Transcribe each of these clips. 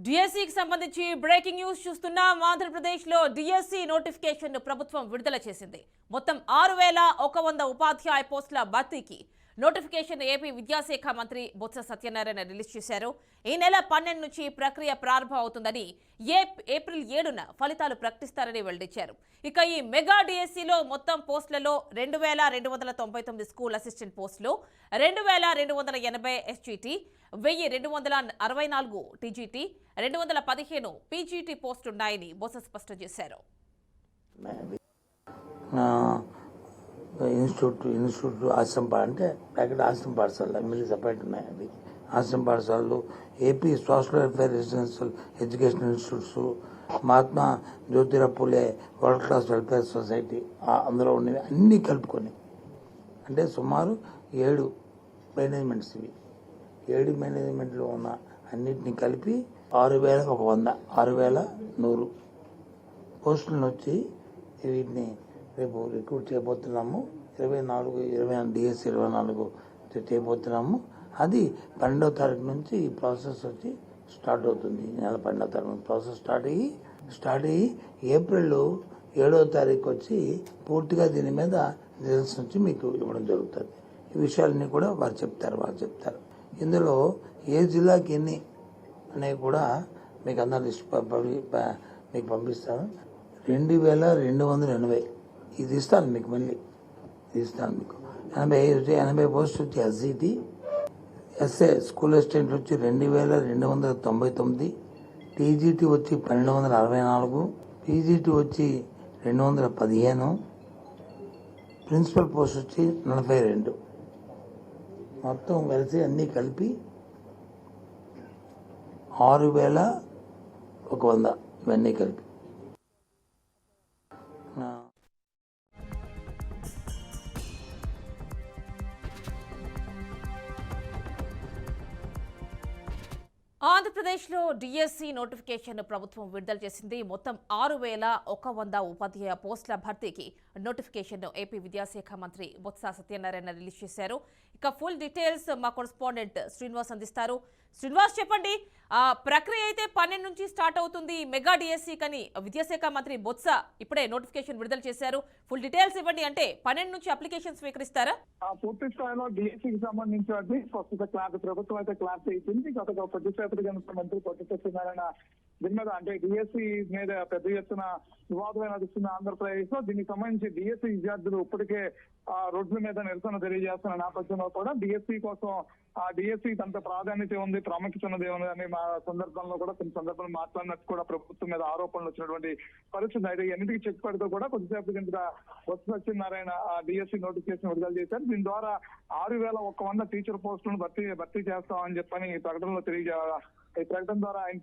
డిఎస్సికి సంబంధించి breaking news చూస్తున్నాం. ఆంధ్రప్రదేశ్లో డిఎస్సి నోటిఫికేషన్ ప్రభుత్వం విడుదల చేసింది. మొత్తం 6100 ఉపాధ్యాయ పోస్టుల భర్తీకి నోటిఫికేషన్ ఏపీ విద్యాశాఖ మంత్రి బొత్స సత్యనారాయణ రిలీజ్ చేశారు. ఈ నెల 12 నుంచి ప్రక్రియ ప్రారంభం అవుతుందని, ఏప్రిల్ 7న ఫలితాలు ప్రకటిస్తారని వెల్లడించారు. ఇక ఈ మెగా డిఎస్సిలో మొత్తం పోస్టులలో 2299 స్కూల్ అసిస్టెంట్ పోస్టులు, 2280 ఎస్జిటి, 1264 టీజీటీ, 215 పీజీటీ పోస్టులున్నాయని బొత్స స్పష్టం చేశారు. ఇన్స్టిట్యూట్ ఆశ్రమ అంటే ప్యాకెట్ ఆశ్రమ పాఠశాలలు ఎమ్మెల్యే సపరేట్ ఉన్నాయి. అవి ఆశ్రమ పాఠశాలలు, AP social welfare residential education institutes, Mahatma Jyotirao Phule world class welfare society, అందులో ఉన్నవి అన్నీ కలుపుకొని అంటే సుమారు 7 మేనేజ్మెంట్స్. ఇవి 7 మేనేజ్మెంట్లో ఉన్న అన్నింటినీ కలిపి 6100 పోస్టులను వచ్చి వీటిని రేపు రిక్రూట్ చేయబోతున్నాము. 24 డిఎస్సి 24 చేయబోతున్నాము. అది 12వ తారీఖు నుంచి ఈ ప్రాసెస్ వచ్చి స్టార్ట్ అవుతుంది. ఈ నెల 12వ తారీఖు ప్రాసెస్ స్టార్ట్ అయ్యి ఏప్రిల్ 7వ తారీఖు వచ్చి పూర్తిగా దీని మీద రిజల్ట్స్ నుంచి మీకు ఇవ్వడం జరుగుతుంది. ఈ విషయాలన్నీ కూడా వారు చెప్తారు. ఇందులో ఏ జిల్లాకి ఎన్ని అనేవి కూడా మీకు అందరూ లిస్ట్ మీకు పంపిస్తాను. 2280 ఇది ఇస్తాను మీకు. మళ్ళీ ఇది ఇస్తాను మీకు. 80 పోస్టులు వచ్చి ఎస్జిటి, ఎస్ఏ స్కూల్ అసిస్టెంట్ వచ్చి 2299, టీజీటీ వచ్చి 1264, పీజీటీ వచ్చి 215, ప్రిన్సిపల్ పోస్ట్ వచ్చి 42. మొత్తం కలిసి అన్నీ కలిపి 6100 ఇవన్నీ కలిపి. ఆంధ్రప్రదేశ్లో డిఎస్సి నోటిఫికేషన్ ప్రభుత్వం విడుదల చేసింది. మొత్తం 6100 ఉపాధ్యాయ పోస్టుల భర్తీకి నోటిఫికేషన్ ఏపీ విద్యాశాఖ మంత్రి బొత్స సత్యనారాయణ రిలీజ్ చేశారు. ఇక ఫుల్ డీటెయిల్స్ మా కరెస్పాండెంట్ శ్రీనివాస్ అందిస్తారు. శ్రీనివాస్, చెప్పండి. ప్రక్రియ అయితే 12 నుంచి స్టార్ట్ అవుతుంది మెగా డిఎస్సి కని విద్యాశాఖ మంత్రి బొత్స ఇప్పుడే నోటిఫికేషన్ విడుదల చేశారు. ఫుల్ డీటెయిల్స్ ఇవ్వండి. అంటే 12 నుంచి అప్లికేషన్ స్వీకరిస్తారా? పూర్తి స్థాయిలో డిఎస్సికి సంబంధించి ప్రస్తుత ప్రభుత్వం అయితే క్లాస్ ఇచ్చింది. గత కొద్దిసేపటిగా మంత్రి బొత్స సత్యనారాయణ దీని మీద అంటే డిఎస్సి మీద పెద్ద ఎత్తున వివాదమే నడుస్తున్న ఆంధ్రప్రదేశ్ లో దీనికి సంబంధించి డిఎస్సి విద్యార్థులు ఇప్పటికే రోడ్ల మీద నిరసన తెలియజేస్తున్న నేపథ్యంలో కూడా డిఎస్సి కోసం డిఎస్సి అంత ప్రాధాన్యత ఉంది, ప్రాముఖ్యత ఉన్నది అని మా సందర్భంలో కూడా కొన్ని సందర్భాలు మాట్లాడినట్టు కూడా ప్రభుత్వం మీద ఆరోపణలు వచ్చినటువంటి పరిస్థితి. అయితే ఎన్నిటికీ చెక్ పెడుతూ కూడా కొద్దిసేపు కింద బొత్స సత్యనారాయణ డిఎస్సి నోటిఫికేషన్ విడుదల చేశారు. దీని ద్వారా 6100 టీచర్ పోస్టులను భర్తీ చేస్తామని చెప్పని ప్రకటనలో ఈ ప్రకటన ద్వారా ఆయన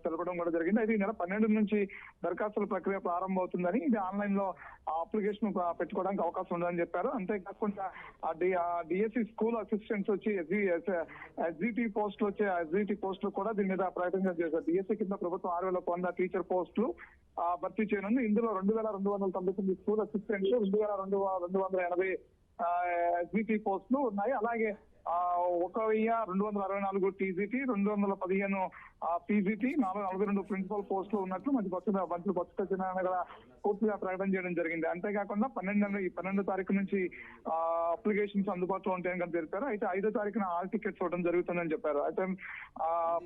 తెలపడం కూడా జరిగింది. అయితే ఈ నెల 12 నుంచి దరఖాస్తుల ప్రక్రియ ప్రారంభమవుతుందని, ఇది ఆన్లైన్ లో అప్లికేషన్ పెట్టుకోవడానికి అవకాశం ఉందని చెప్పారు. అంతేకాకుండా డిఎస్సి స్కూల్ అసిస్టెంట్స్ వచ్చి ఎస్జిటి పోస్టులు కూడా దీని మీద ప్రకటన చేశారు. డిఎస్సి కింద ప్రభుత్వం 6100 టీచర్ పోస్టులు భర్తీ చేయనుంది. ఇందులో 2299 స్కూల్ అసిస్టెంట్స్, 2280 ఎస్జిటి పోస్టులు ఉన్నాయి. అలాగే 1264 టీజీటీ, 215 పీజీటీ, 442 ప్రిన్సిపల్ పోస్టులు ఉన్నట్లు మంత్రి బొత్స సత్యనారాయణ పూర్తిగా ప్రకటన చేయడం జరిగింది. అంతేకాకుండా 12 తారీఖు నుంచి అప్లికేషన్స్ అందుబాటులో ఉంటాయని తెలిపారు. అయితే 5వ తారీఖున హాల్ టికెట్స్ ఇవ్వడం జరుగుతుందని చెప్పారు. అయితే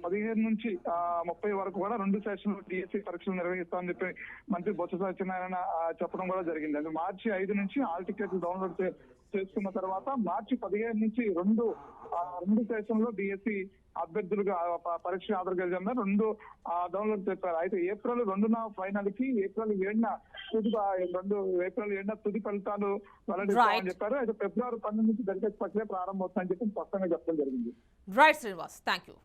15 నుంచి 30 వరకు కూడా 2 సెషన్లు డిఎస్సి పరీక్షలు నిర్వహిస్తామని చెప్పి మంత్రి బొత్స సత్యనారాయణ చెప్పడం కూడా జరిగింది. అది మార్చి 5 నుంచి హాల్ టికెట్స్ డౌన్లోడ్ చేసుకున్న తర్వాత మార్చి 15 నుంచి రెండు సెషన్లో డిఎస్సి అభ్యర్థులుగా పరీక్ష హాజరు 2 డౌన్లోడ్ చేస్తారు. అయితే ఏప్రిల్ 2న ఫైనల్ కి, ఏప్రిల్ 7న తుది ఫలితాలు వెల్లడిస్తామని చెప్పారు. అయితే ఫిబ్రవరి 12 నుంచి దరఖాస్తు ప్రక్రియ ప్రారంభమవుతుందని చెప్పి స్పష్టంగా చెప్పడం జరిగింది. Right Srinivas, thank you.